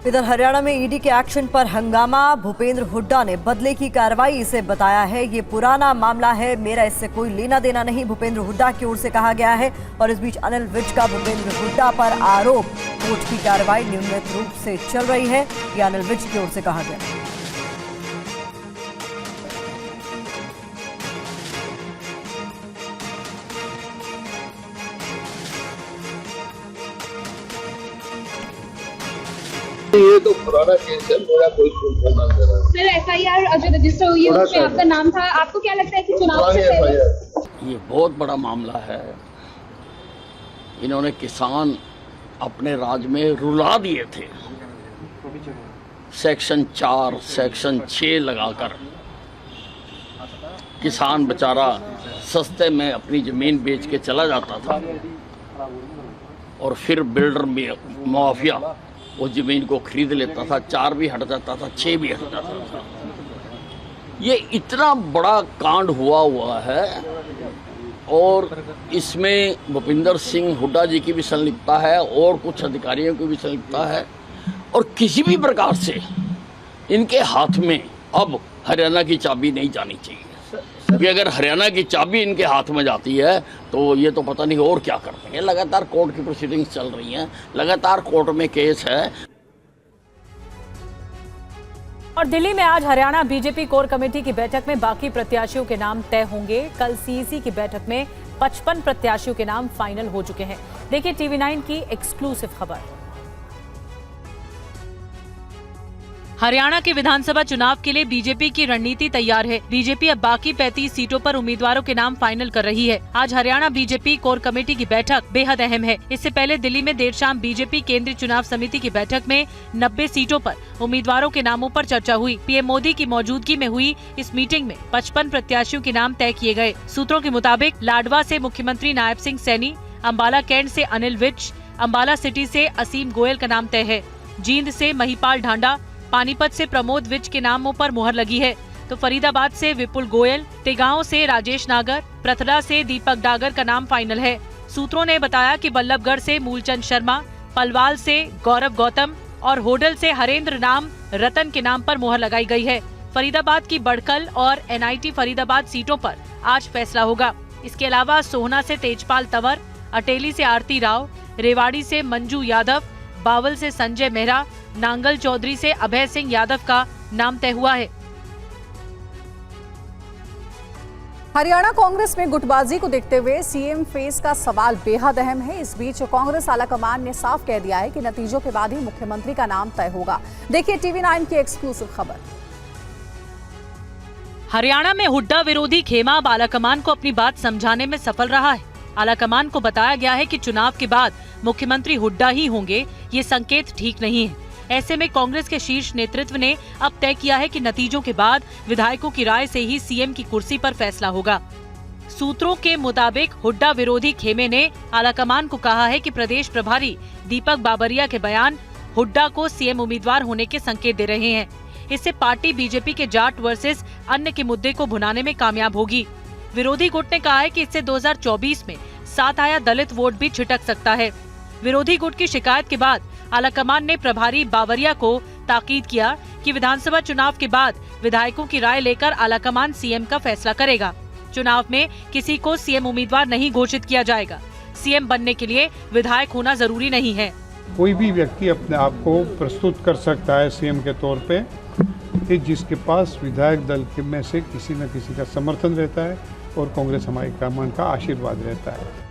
इधर हरियाणा में ईडी के एक्शन पर हंगामा। भूपेंद्र हुड्डा ने बदले की कार्रवाई इसे बताया है ये पुराना मामला है, मेरा इससे कोई लेना देना नहीं, भूपेंद्र हुड्डा की ओर से कहा गया है। और इस बीच अनिल विज का भूपेंद्र हुड्डा पर आरोप, कोर्ट की कार्रवाई नियमित रूप से चल रही है, यह अनिल विज की ओर से कहा गया। ये तो पुराना केस है, मेरा कोई सुनना नहीं रहा। सर एफआईआर जो रजिस्टर हुई है उसमें आपका नाम था, आपको क्या लगता है कि चुनाव से पहले ये बहुत बड़ा मामला है। इन्होंने किसान अपने राज्य में रुला दिए थे, सेक्शन 4 सेक्शन 6 लगाकर किसान बेचारा सस्ते में अपनी जमीन बेच के चला जाता था और फिर बिल्डर माफिया उस जमीन को खरीद लेता था। 4 भी हट जाता था, 6 भी हट जाता था। ये इतना बड़ा कांड हुआ है और इसमें भूपेंद्र सिंह हुड्डा जी की भी संलिप्तता है और कुछ अधिकारियों की भी संलिप्तता है। और किसी भी प्रकार से इनके हाथ में अब हरियाणा की चाबी नहीं जानी चाहिए, क्योंकि अगर हरियाणा की चाबी इनके हाथ में जाती है तो ये तो पता नहीं और क्या कर देंगे। लगातार कोर्ट की प्रोसीडिंग्स चल रही हैं, लगातार कोर्ट में केस है। और दिल्ली में आज हरियाणा बीजेपी कोर कमेटी की बैठक में बाकी प्रत्याशियों के नाम तय होंगे। कल सीईसी की बैठक में 55 प्रत्याशियों के नाम फाइनल हो चुके हैं। देखिए TV9 की एक्सक्लूसिव खबर। हरियाणा के विधानसभा चुनाव के लिए बीजेपी की रणनीति तैयार है। बीजेपी अब बाकी 35 सीटों पर उम्मीदवारों के नाम फाइनल कर रही है। आज हरियाणा बीजेपी कोर कमेटी की बैठक बेहद अहम है। इससे पहले दिल्ली में देर शाम बीजेपी केंद्रीय चुनाव समिति की बैठक में 90 सीटों पर उम्मीदवारों के नामों पर चर्चा हुई। पीएम मोदी की मौजूदगी में हुई इस मीटिंग में 55 प्रत्याशियों के नाम तय किए गए। सूत्रों के मुताबिक लाडवा से मुख्यमंत्री नायब सिंह सैनी, अम्बाला कैंट से अनिल विज, अम्बाला सिटी से असीम गोयल का नाम तय है। जींद से महिपाल ढांडा, पानीपत से प्रमोद विज के नामों पर मुहर लगी है, तो फरीदाबाद से विपुल गोयल, तेगांव से राजेश नागर, प्रथला से दीपक डागर का नाम फाइनल है। सूत्रों ने बताया कि बल्लभगढ़ से मूलचंद शर्मा, पलवाल से गौरव गौतम और होडल से हरेंद्र नाम रतन के नाम पर मुहर लगाई गई है। फरीदाबाद की बड़कल और NIT फरीदाबाद सीटों पर आज फैसला होगा। इसके अलावा सोहना से तेजपाल तंवर, अटेली से आरती राव, रेवाड़ी से मंजू यादव, बावल से संजय मेहरा, नांगल चौधरी से अभय सिंह यादव का नाम तय हुआ है। हरियाणा कांग्रेस में गुटबाजी को देखते हुए सीएम फेस का सवाल बेहद अहम है। इस बीच कांग्रेस आलाकमान ने साफ कह दिया है कि नतीजों के बाद ही मुख्यमंत्री का नाम तय होगा। देखिए TV9 की एक्सक्लूसिव खबर। हरियाणा में हुड्डा विरोधी खेमा अब आलाकमान को अपनी बात समझाने में सफल रहा है। आलाकमान को बताया गया है कि चुनाव के बाद मुख्यमंत्री हुड्डा ही होंगे, ये संकेत ठीक नहीं है। ऐसे में कांग्रेस के शीर्ष नेतृत्व ने अब तय किया है कि नतीजों के बाद विधायकों की राय से ही सीएम की कुर्सी पर फैसला होगा। सूत्रों के मुताबिक हुड्डा विरोधी खेमे ने आलाकमान को कहा है कि प्रदेश प्रभारी दीपक बाबरिया के बयान हुड्डा को सीएम उम्मीदवार होने के संकेत दे रहे हैं। इससे पार्टी बीजेपी के जाट वर्सेस अन्य के मुद्दे को भुनाने में कामयाब होगी। विरोधी गुट ने कहा है कि इससे 2024 में 7 आया दलित वोट भी छिटक सकता है। विरोधी गुट की शिकायत के बाद आलाकमान ने प्रभारी बावरिया को ताकीद किया कि विधानसभा चुनाव के बाद विधायकों की राय लेकर आलाकमान सीएम का फैसला करेगा। चुनाव में किसी को सीएम उम्मीदवार नहीं घोषित किया जाएगा। सीएम बनने के लिए विधायक होना जरूरी नहीं है। कोई भी व्यक्ति अपने आप को प्रस्तुत कर सकता है सीएम के तौर पे, कि जिसके पास विधायक दल में से किसी न किसी का समर्थन रहता है और कांग्रेस हमारे का आशीर्वाद रहता है।